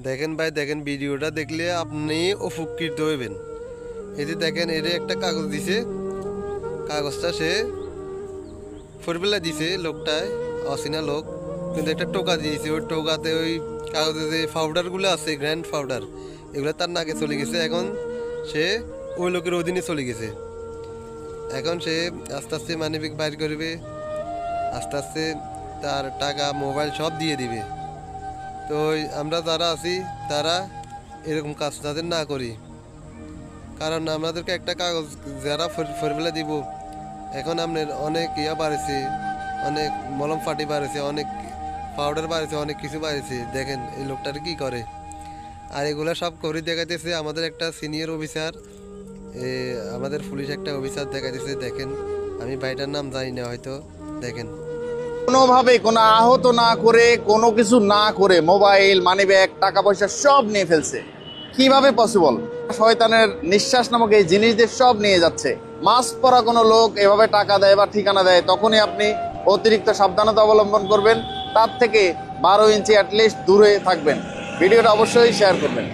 দেখেন ভাই, দেখেন ভিডিওটা দেখলে আপনি উপকৃত হইবেন। এই যে দেখেন, এর একটা কাগজ দিছে, কাগজটা সে ফোরবেলা দিছে লোকটায়, অচেনা লোক, কিন্তু একটা টোকা দিয়েছে। ওই টোকাতে ওই কাগজে যে পাউডারগুলো আছে, গ্র্যান্ড পাউডার, এগুলো তার নাকে চলে গেছে। এখন সে ওই লোকের অধীনে চলে গেছে। এখন সে আস্তে আস্তে মানিব্যাগ বাইর করবে, আস্তে আস্তে তার টাকা মোবাইল সব দিয়ে দিবে। তো আমরা যারা আছি তারা এরকম কাজ তাদের না করি, কারণ আমাদেরকে একটা কাগজ যারা ফেরবেলা দিব। এখন আপনার অনেক বাড়েছে, অনেক মলম ফাটি বাড়েছে, অনেক পাউডার বাড়েছে, অনেক কিছু বাড়েছে। দেখেন এই লোকটার কি করে। আর এগুলো সব করে দেখাইতেছে আমাদের একটা সিনিয়র অফিসার, আমাদের পুলিশ একটা অফিসার দেখাইতেছে। দেখেন, আমি ভাইটার নাম জানি না হয়তো। দেখেন, কোনোভাবে কোনো আহত না করে, কোনো কিছু না করে মোবাইল, মানিব্যাগ, টাকা পয়সা সব নিয়ে ফেলছে। কিভাবে পসিবল? শয়তানের নিঃশ্বাস নামক এই জিনিসদের সব নিয়ে যাচ্ছে। মাস্ক পরা কোনো লোক এভাবে টাকা দেয় বা ঠিকানা দেয়, তখনই আপনি অতিরিক্ত সাবধানতা অবলম্বন করবেন। তার থেকে 12 ইঞ্চি অ্যাটলিস্ট দূরে থাকবেন। ভিডিওটা অবশ্যই শেয়ার করবেন।